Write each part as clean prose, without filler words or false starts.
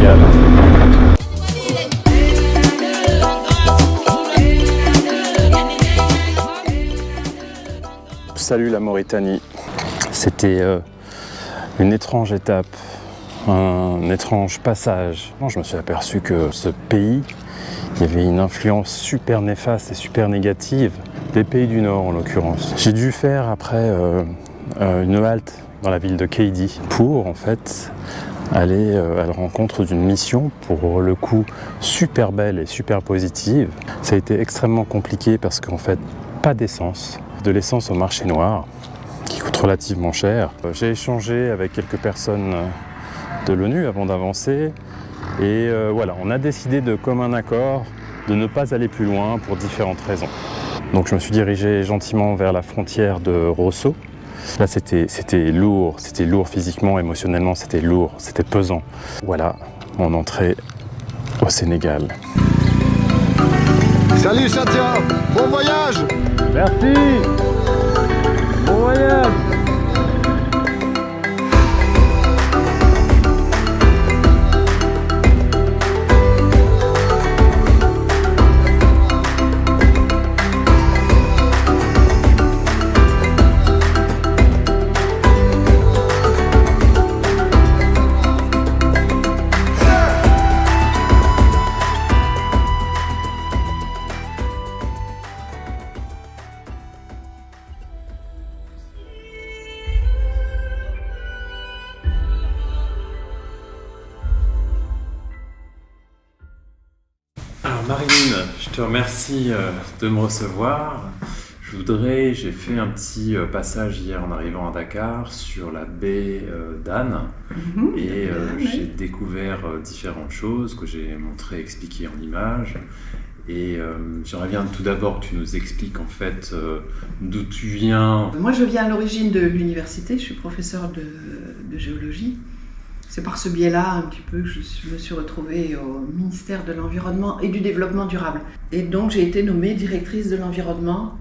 Sénégal. Salut la Mauritanie. C'était une étrange étape, un étrange passage. Je me suis aperçu que ce pays, il y avait une influence super néfaste et super négative des pays du Nord en l'occurrence. J'ai dû faire après une halte dans la ville de Kédi pour en fait aller à la rencontre d'une mission pour le coup super belle et super positive. Ça a été extrêmement compliqué parce qu'en fait pas d'essence, de l'essence au marché noir qui coûte relativement cher. J'ai échangé avec quelques personnes de l'ONU avant d'avancer et voilà, on a décidé de commun accord de ne pas aller plus loin pour différentes raisons. Donc je me suis dirigé gentiment vers la frontière de Rosso. Là c'était lourd physiquement, émotionnellement c'était lourd, c'était pesant. Voilà mon entrée au Sénégal. Salut Satya, bon voyage! Merci! Bon voyage! Alors Marilyn, je te remercie de me recevoir. J'ai fait un petit passage hier en arrivant à Dakar sur la baie d'Anne et j'ai découvert différentes choses que j'ai montrées, expliquées en images. Et j'aimerais bien tout d'abord que tu nous expliques en fait d'où tu viens. Moi je viens à l'origine de l'université, je suis professeure de géologie. C'est par ce biais-là un petit peu que je me suis retrouvée au ministère de l'Environnement et du Développement durable. Et donc j'ai été nommée directrice de l'environnement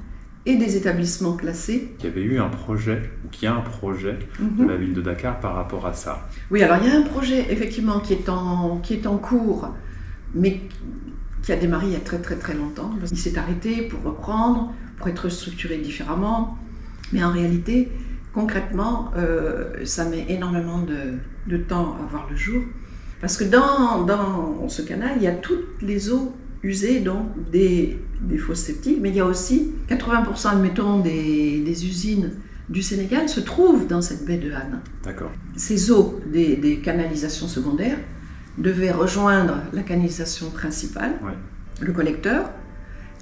et des établissements classés. Il y avait eu un projet, ou qu'il y a un projet de la ville de Dakar par rapport à ça. Oui, alors il y a un projet effectivement qui est en cours, mais qui a démarré il y a très très très longtemps. Il s'est arrêté pour reprendre, pour être structuré différemment. Mais en réalité, concrètement, ça met énormément de temps à voir le jour. Parce que dans ce canal, il y a toutes les eaux usées, donc des fosses septiques, mais il y a aussi 80%, admettons, des usines du Sénégal se trouvent dans cette baie de Hann. D'accord. Ces eaux des canalisations secondaires devaient rejoindre la canalisation principale, le collecteur,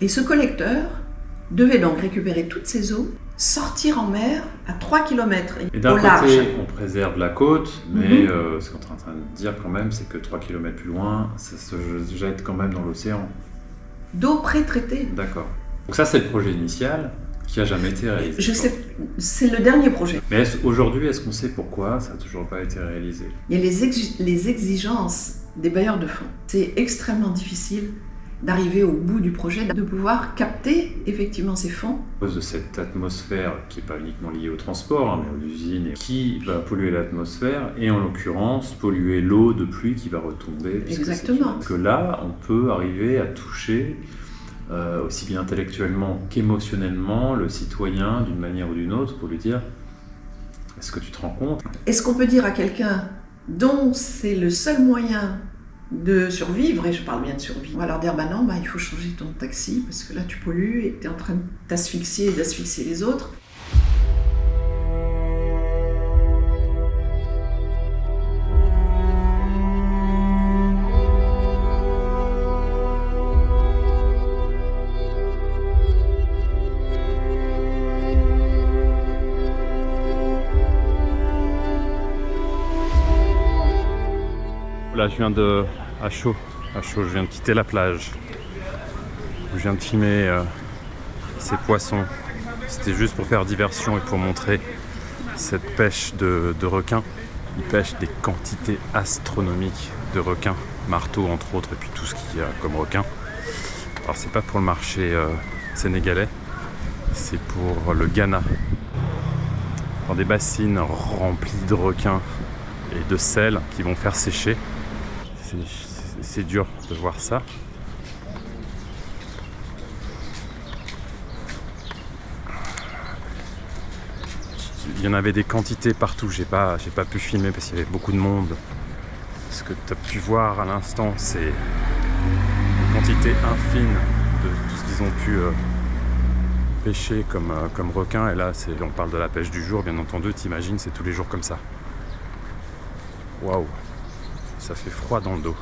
et ce collecteur devait donc récupérer toutes ces eaux, sortir en mer à 3 km et d'un au large. côté, on préserve la côte, mais ce qu'on est en train de dire quand même, c'est que 3 km plus loin, ça se jette quand même dans l'océan. D'eau pré-traitée. D'accord. Donc ça, c'est le projet initial qui n'a jamais été réalisé. Je sais, c'est le dernier projet. Mais aujourd'hui, est-ce qu'on sait pourquoi ça n'a toujours pas été réalisé? Il y a les exigences des bailleurs de fonds. C'est extrêmement difficile d'arriver au bout du projet, de pouvoir capter effectivement ces fonds. À cause de cette atmosphère qui n'est pas uniquement liée au transport, mais aux usines, qui va polluer l'atmosphère et en l'occurrence polluer l'eau de pluie qui va retomber. Exactement. Que là, on peut arriver à toucher aussi bien intellectuellement qu'émotionnellement le citoyen d'une manière ou d'une autre pour lui dire « Est-ce que tu te rends compte ?» Est-ce qu'on peut dire à quelqu'un dont c'est le seul moyen de survivre, et je parle bien de survivre, on va leur dire bah non, il faut changer ton taxi parce que là tu pollues et que tu es en train de t'asphyxier et d'asphyxier les autres. Là, je viens à chaud, je viens de quitter la plage. Je viens de filmer ces poissons. C'était juste pour faire diversion et pour montrer cette pêche de requins. Ils pêchent des quantités astronomiques de requins, marteaux entre autres, et puis tout ce qu'il y a comme requins. Alors c'est pas pour le marché sénégalais, c'est pour le Ghana. Dans des bassines remplies de requins et de sel qui vont faire sécher. c'est dur de voir ça. Il y en avait des quantités partout, j'ai pas pu filmer parce qu'il y avait beaucoup de monde. Ce que tu as pu voir à l'instant, c'est une quantité infime de tout ce qu'ils ont pu pêcher comme requin. Et là, on parle de la pêche du jour, bien entendu, t'imagines, c'est tous les jours comme ça. Waouh, ça fait froid dans le dos.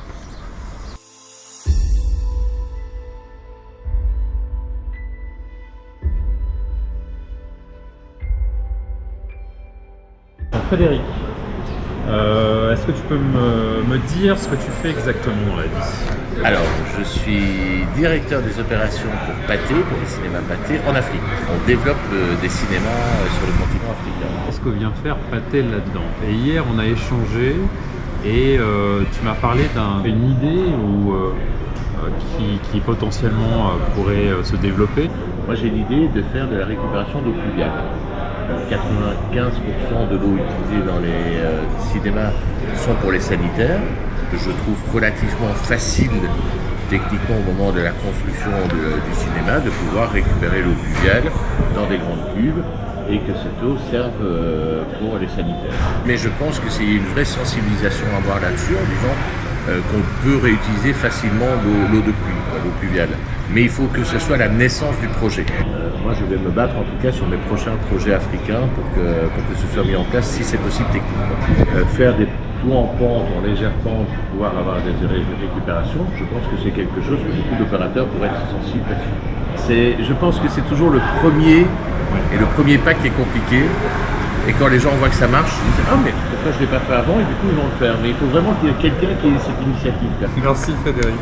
Frédéric, est-ce que tu peux me dire ce que tu fais exactement dans la vie? Alors, je suis directeur des opérations pour Pathé, pour les cinémas Pathé en Afrique. On développe des cinémas sur le continent africain. Qu'est-ce que vient faire Pathé là-dedans? Et hier, on a échangé et tu m'as parlé d'une idée qui potentiellement pourrait se développer. Moi, j'ai l'idée de faire de la récupération d'eau pluviale. 95% de l'eau utilisée dans les cinémas sont pour les sanitaires, que je trouve relativement facile techniquement au moment de la construction du cinéma de pouvoir récupérer l'eau pluviale dans des grandes cuves et que cette eau serve pour les sanitaires. Mais je pense que c'est une vraie sensibilisation à avoir là-dessus en disant qu'on peut réutiliser facilement l'eau de pluie, l'eau pluviale. Mais il faut que ce soit la naissance du projet. Moi, je vais me battre en tout cas sur mes prochains projets africains pour que ce soit mis en place si c'est possible techniquement. Faire des tout en pente, en légère pente, pour pouvoir avoir des récupérations, je pense que c'est quelque chose que beaucoup d'opérateurs pourraient être sensibles là-dessus. Je pense que c'est toujours le premier pas qui est compliqué. Et quand les gens voient que ça marche, ils disent « Ah mais pourquoi je ne l'ai pas fait avant » et du coup ils vont le faire. Mais il faut vraiment qu'il y ait quelqu'un qui ait cette initiative-là. Merci Frédéric.